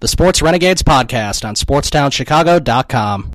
The Sports Renegades podcast on SportsTownChicago.com.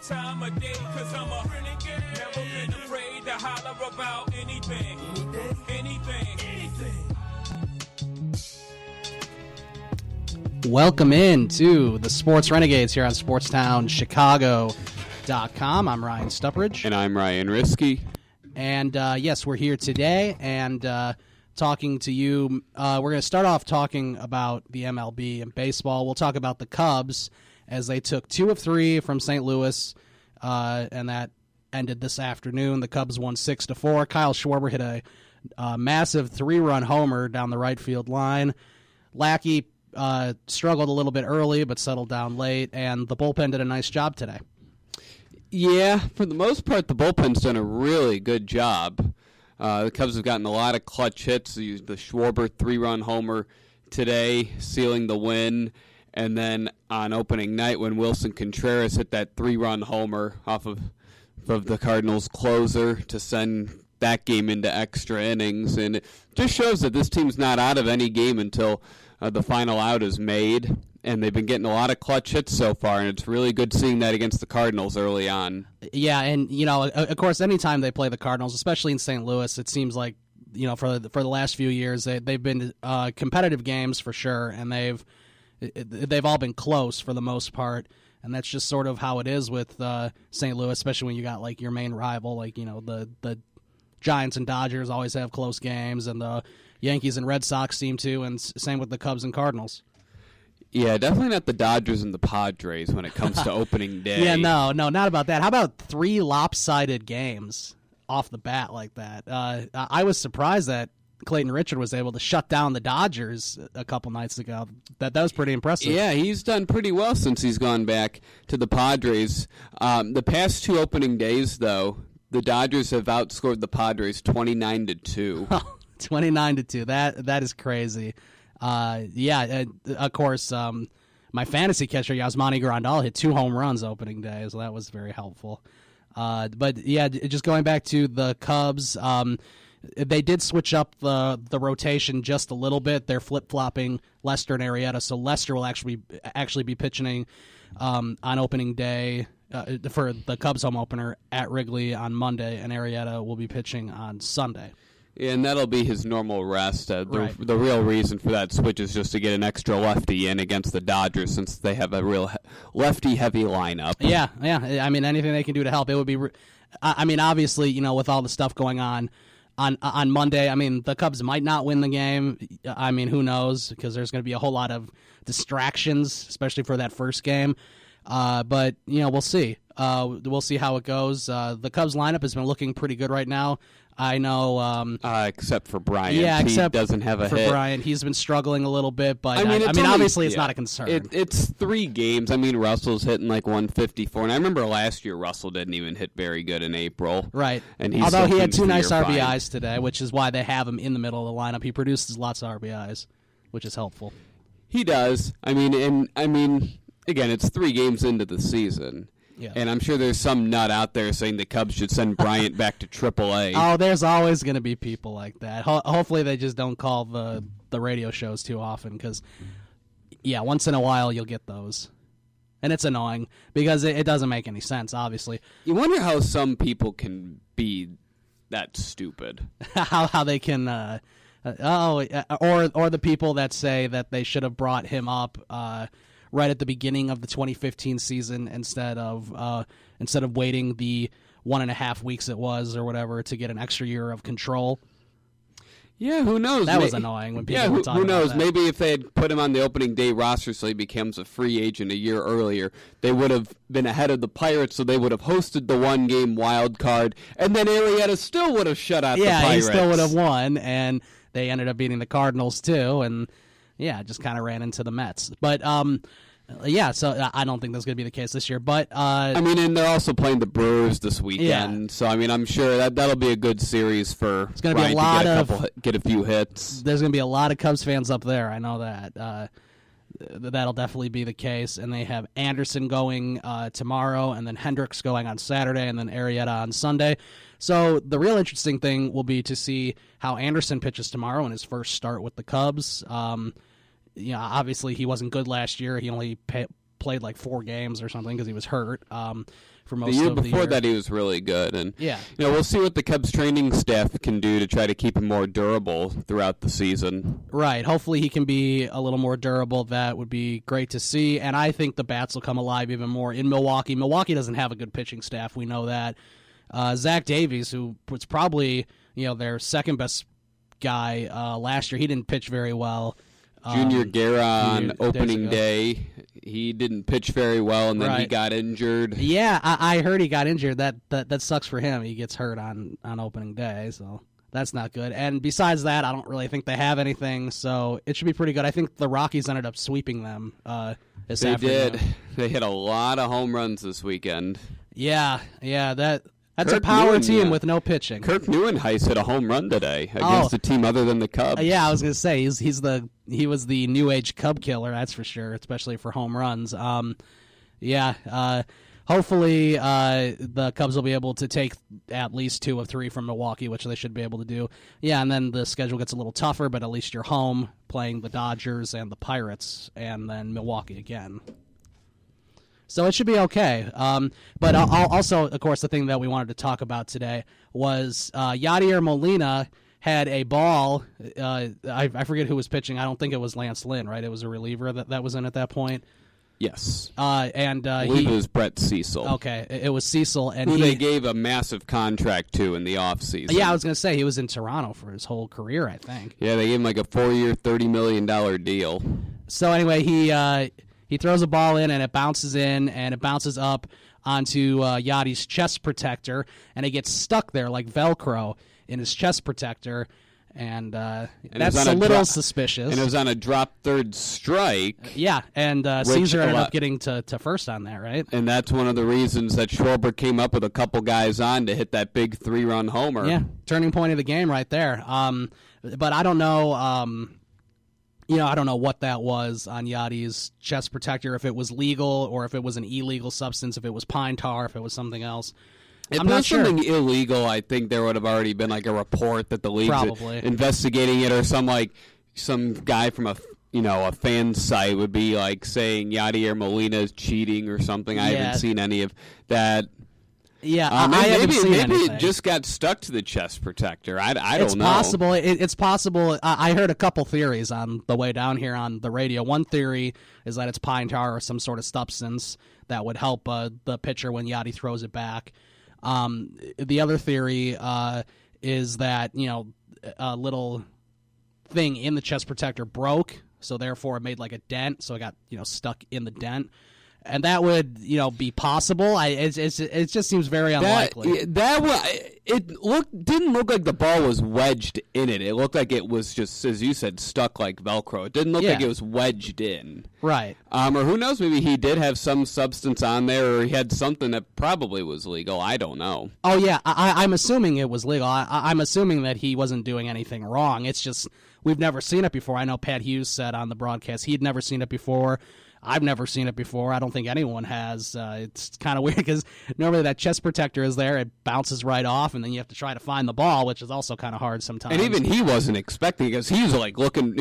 Time of day, cause I'm a renegade. Never been afraid to holler about anything. Anything. Welcome in to the Sports Renegades here on SportsTownChicago.com. I'm Ryan Stuprich. And I'm Ryan Risky. And yes, we're here today and talking to you. We're going to start off talking about the MLB and baseball. We'll talk about the Cubs as they took 2 of 3 from St. Louis, and that ended this afternoon. The Cubs won 6-4. Kyle Schwarber hit a massive 3-run homer down the right field line. Lackey struggled a little bit early, but settled down late, and the bullpen did a nice job today. Yeah, for the most part, the bullpen's done a really good job. The Cubs have gotten a lot of clutch hits. They used the Schwarber 3-run homer today, sealing the win. And then on opening night, when Wilson Contreras hit that 3-run homer off of the Cardinals closer to send that game into extra innings. And it just shows that this team's not out of any game until the final out is made. And they've been getting a lot of clutch hits so far, and it's really good seeing that against the Cardinals early on. Yeah, and, you know, of course, anytime they play the Cardinals, especially in St. Louis, it seems like, you know, for the last few years, they've been competitive games for sure, and they've all been close for the most part, and that's just sort of how it is with St. Louis, especially when you got like your main rival, like, you know, the Giants and Dodgers always have close games, and the Yankees and Red Sox seem to, and same with the Cubs and Cardinals. Yeah, definitely not the Dodgers and the Padres when it comes to opening day. Yeah, no, not about that. How about 3 lopsided games off the bat like that? I was surprised that Clayton Richard was able to shut down the Dodgers a couple nights ago. That was pretty impressive. Yeah, he's done pretty well since he's gone back to the Padres. The past 2 opening days, though, the Dodgers have outscored the Padres 29-2. 29-2. That is crazy. Of course, my fantasy catcher Yasmani Grandal hit 2 home runs opening day, so that was very helpful. But yeah, just going back to the Cubs. They did switch up the rotation just a little bit. They're flip-flopping Lester and Arrieta, so Lester will actually be pitching on opening day for the Cubs home opener at Wrigley on Monday, and Arrieta will be pitching on Sunday. Yeah, and that'll be his normal rest. Right. The real reason for that switch is just to get an extra lefty in against the Dodgers, since they have a real lefty-heavy lineup. Yeah. I mean, anything they can do to help. It would be. I mean, obviously, you know, with all the stuff going on Monday, I mean, the Cubs might not win the game. I mean, who knows? Because there's going to be a whole lot of distractions, especially for that first game. But, you know, we'll see. We'll see how it goes. The Cubs lineup has been looking pretty good right now. I know. Except for Bryant. Yeah, except he doesn't have a for hit. Obviously he's been struggling a little bit, but obviously it's not a concern. It's 3 games. I mean, Russell's hitting like 154, and I remember last year Russell didn't even hit very good in April. Right. And although he had 2 nice RBIs today, which is why they have him in the middle of the lineup. He produces lots of RBIs, which is helpful. He does. I mean, again, it's 3 games into the season. Yeah. And I'm sure there's some nut out there saying the Cubs should send Bryant back to AAA. Oh, there's always going to be people like that. Hopefully they just don't call the radio shows too often because, yeah, once in a while you'll get those. And it's annoying because it doesn't make any sense, obviously. You wonder how some people can be that stupid. how they can, or the people that say that they should have brought him up right at the beginning of the 2015 season instead of waiting the 1.5 weeks it was or whatever to get an extra year of control. Yeah, who knows? That was annoying when people were talking who knows? about that. Maybe if they had put him on the opening day roster so he becomes a free agent a year earlier, they would have been ahead of the Pirates, so they would have hosted the 1-game wild card, and then Arrieta still would have shut out the Pirates. Yeah, he still would have won, and they ended up beating the Cardinals too, and yeah, just kind of ran into the Mets. But Yeah, so I don't think that's going to be the case this year. But I mean, and they're also playing the Brewers this weekend, so I mean, I'm sure that'll be a good series for it's going to be get a few hits. There's going to be a lot of Cubs fans up there. I know that. That'll definitely be the case. And they have Anderson going tomorrow, and then Hendricks going on Saturday, and then Arrieta on Sunday. So the real interesting thing will be to see how Anderson pitches tomorrow in his first start with the Cubs. Obviously he wasn't good last year. He only played like 4 games or something because he was hurt for most of the year. The year before that, he was really good. And yeah, we'll see what the Cubs training staff can do to try to keep him more durable throughout the season. Right. Hopefully he can be a little more durable. That would be great to see. And I think the bats will come alive even more in Milwaukee. Milwaukee doesn't have a good pitching staff. We know that. Zach Davies, who was probably their second best guy last year, he didn't pitch very well. Junior Guerra on opening day, he didn't pitch very well, and then he got injured. Yeah, I heard he got injured. That sucks for him. He gets hurt on opening day, so that's not good. And besides that, I don't really think they have anything, so it should be pretty good. I think the Rockies ended up sweeping them this afternoon. Did. They hit a lot of home runs this weekend. Yeah, that's a power team with no pitching. Kirk Neuenhuis hit a home run today against a team other than the Cubs. Yeah, I was going to say he was the new age Cub killer, that's for sure, especially for home runs. Hopefully the Cubs will be able to take at least 2 of 3 from Milwaukee, which they should be able to do. Yeah, and then the schedule gets a little tougher, but at least you're home playing the Dodgers and the Pirates, and then Milwaukee again. So it should be okay. But also, of course, the thing that we wanted to talk about today was Yadier Molina had a ball. I forget who was pitching. I don't think it was Lance Lynn, right? It was a reliever that was in at that point. Yes. And I believe it was Brett Cecil. Okay, it was Cecil. And who they gave a massive contract to in the offseason. Yeah, I was going to say he was in Toronto for his whole career, I think. Yeah, they gave him like a 4-year, $30 million deal. So anyway, he throws a ball in, and it bounces in, and it bounces up onto Yadi's chest protector, and it gets stuck there like Velcro in his chest protector, and that's a little suspicious. And it was on a drop third strike. Yeah, and Caesar ended up getting to first on that, right? And that's one of the reasons that Schwarber came up with a couple guys on to hit that big 3-run homer. Yeah, turning point of the game right there. But I don't know... I don't know what that was on Yadi's chest protector, if it was legal or if it was an illegal substance, if it was pine tar, if it was something else. If it was something illegal, I think there would have already been like a report that the league's investigating it, or some guy from a fan site would be like saying Yadier Molina is cheating or something. I haven't seen any of that. Yeah, I haven't seen anything. Maybe it just got stuck to the chest protector. I don't know. It's possible. It's possible. I heard a couple theories on the way down here on the radio. One theory is that it's pine tar or some sort of substance that would help the pitcher when Yadi throws it back. The other theory is that a little thing in the chest protector broke, so therefore it made like a dent, so it got stuck in the dent. And that would, be possible. It just seems very unlikely. It didn't look like the ball was wedged in it. It looked like it was just, as you said, stuck like Velcro. It didn't look like it was wedged in. Right. Or who knows? Maybe he did have some substance on there, or he had something that probably was legal. I don't know. Oh yeah, I'm assuming it was legal. I'm assuming that he wasn't doing anything wrong. It's just we've never seen it before. I know Pat Hughes said on the broadcast he'd never seen it before. I've never seen it before. I don't think anyone has. It's kind of weird because normally that chest protector is there. It bounces right off, and then you have to try to find the ball, which is also kind of hard sometimes. And even he wasn't expecting it because he was like looking,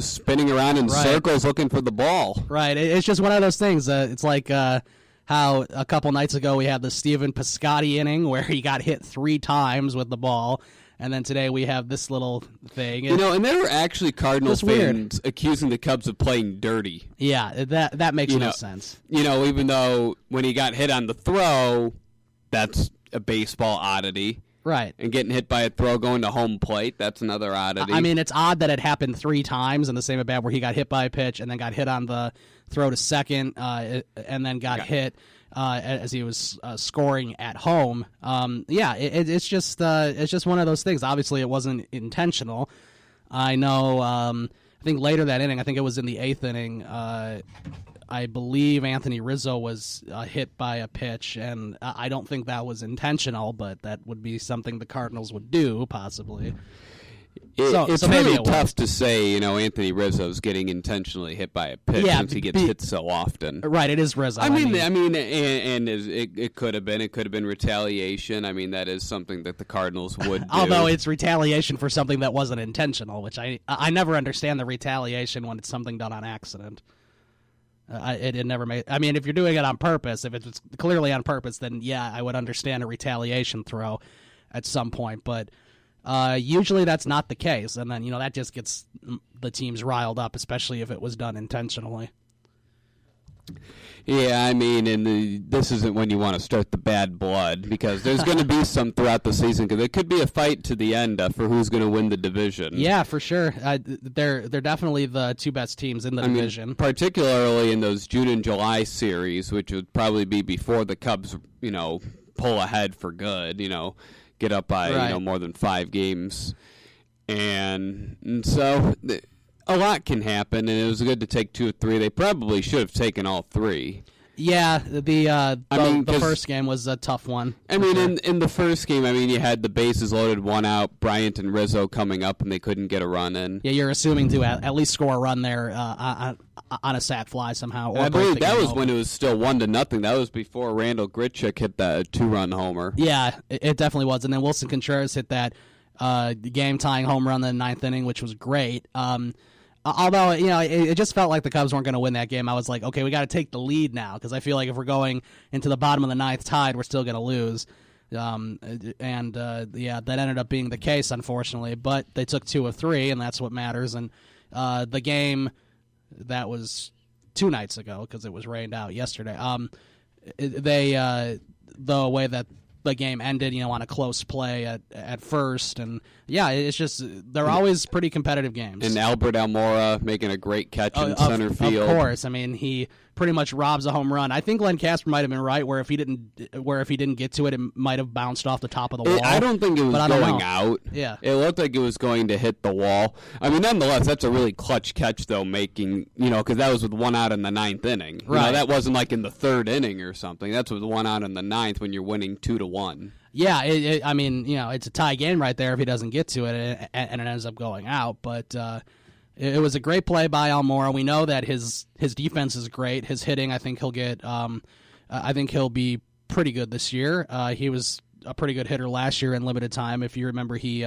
spinning around in circles looking for the ball. Right. It's just one of those things. It's like how a couple nights ago we had the Steven Piscotty inning where he got hit 3 times with the ball. And then today we have this little thing. And there were actually Cardinals fans accusing the Cubs of playing dirty. Yeah, that makes no sense. Even though when he got hit on the throw, that's a baseball oddity. Right. And getting hit by a throw going to home plate, that's another oddity. I mean, it's odd that it happened 3 times in the same at-bat where he got hit by a pitch and then got hit on the throw to second and then got hit. As he was scoring at home. It's just one of those things. Obviously, it wasn't intentional. I know I think later that inning, I think it was in the 8th inning, I believe Anthony Rizzo was hit by a pitch, and I don't think that was intentional, but that would be something the Cardinals would do, possibly. It's maybe really tough to say, Anthony Rizzo's getting intentionally hit by a pitch since he gets hit so often. Right, it is Rizzo. And it could have been retaliation. I mean, that is something that the Cardinals would do. Although it's retaliation for something that wasn't intentional, which I never understand the retaliation when it's something done on accident. It never made. I mean, if you're doing it on purpose, if it's clearly on purpose, then yeah, I would understand a retaliation throw at some point. But usually that's not the case, and then that just gets the teams riled up, especially if it was done intentionally. Yeah, I mean, this isn't when you want to start the bad blood, because there's going to be some throughout the season, because it could be a fight to the end for who's going to win the division. Yeah, for sure. They're definitely the two best teams in the division. Particularly in those June and July series, which would probably be before the Cubs, pull ahead for good, get up by more than 5 games. And so a lot can happen, and it was good to take 2 or 3. They probably should have taken all 3. Yeah, the first game was a tough one. I mean, in the first game, you had the bases loaded, 1 out, Bryant and Rizzo coming up, and they couldn't get a run in. Yeah, you're assuming to at least score a run there on a sac fly somehow. Or I believe that was when it was still 1-0. That was before Randall Grichuk hit that 2-run homer. Yeah, it definitely was. And then Wilson Contreras hit that game-tying home run in the 9th inning, which was great. Although, it just felt like the Cubs weren't going to win that game. I was like, okay, we got to take the lead now, because I feel like if we're going into the bottom of the 9th tied, we're still going to lose. That ended up being the case, unfortunately. But they took 2 of 3, and that's what matters. And the game that was 2 nights ago, because it was rained out yesterday, the way that the game ended, on a close play at first, and it's just they're always pretty competitive games. And Albert Almora making a great catch in center field. Of course, he pretty much robs a home run. I think Len Casper might have been right, where if he didn't get to it, it might have bounced off the top of the wall. I don't think it was going out. Yeah, it looked like it was going to hit the wall. Nonetheless, that's a really clutch catch, though, making because that was with 1 out in the 9th inning. Right, that wasn't like in the 3rd inning or something. That's with 1 out in the 9th when you're winning 2-1. Yeah, it's a tie game right there if he doesn't get to it, and it ends up going out. But it was a great play by Almora. We know that his defense is great. His hitting, I think he'll get. I think he'll be pretty good this year. He was a pretty good hitter last year in limited time. If you remember, he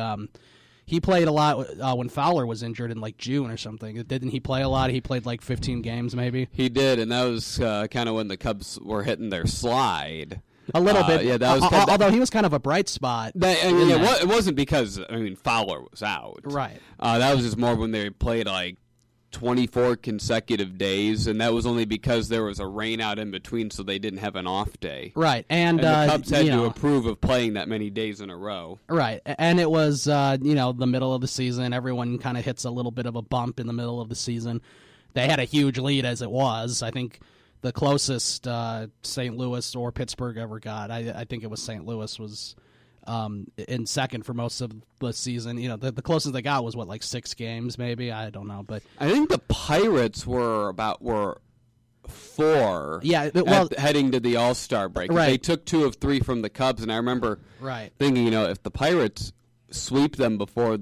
played a lot when Fowler was injured in like June or something. Didn't he play a lot? He played like 15 games maybe. He did, and that was kind of when the Cubs were hitting their slide. A little bit, yeah. That was although he was kind of a bright spot. It wasn't because Fowler was out, right? That was just more when they played like 24 consecutive days, and that was only because there was a rain out in between, so they didn't have an off day, right? And the Cubs had to approve of playing that many days in a row, right? And it was the middle of the season. Everyone kind of hits a little bit of a bump in the middle of the season. They had a huge lead as it was. I think the closest St. Louis or Pittsburgh ever got, I think it was St. Louis, was in second for most of the season. The closest they got was, like 6 games maybe? I don't know. But I think the Pirates were 4 heading to the All-Star break. Right. They took 2 of 3 from the Cubs, and I remember thinking, if the Pirates sweep them before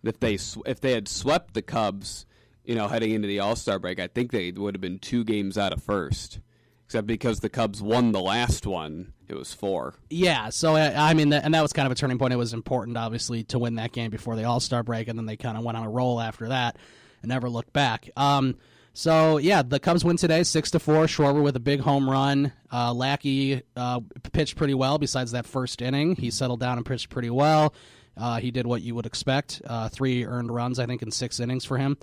if they had swept the Cubs, heading into the All-Star break, I think they would have been 2 games out of first. Except because the Cubs won the last one, it was 4. Yeah, so, and that was kind of a turning point. It was important, obviously, to win that game before the All-Star break, and then they kind of went on a roll after that and never looked back. The Cubs win today, 6-4. Schwarber with a big home run. Lackey pitched pretty well besides that first inning. He settled down and pitched pretty well. He did what you would expect. 3 earned runs, I think, in 6 innings for him.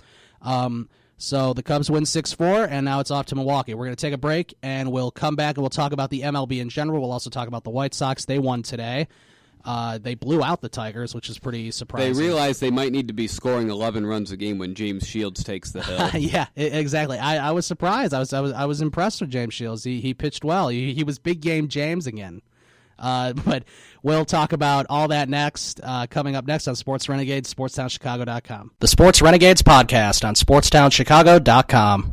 So the Cubs win 6-4, and now it's off to Milwaukee. We're going to take a break, and we'll come back, and we'll talk about the MLB in general. We'll also talk about the White Sox. They won today. They blew out the Tigers, which is pretty surprising. They realized they might need to be scoring 11 runs a game when James Shields takes the hill. Yeah, exactly. I was surprised. I was impressed with James Shields. He pitched well. He was big game James again. But we'll talk about all that next, coming up next on Sports Renegades, SportsTownChicago.com. The Sports Renegades podcast on SportsTownChicago.com.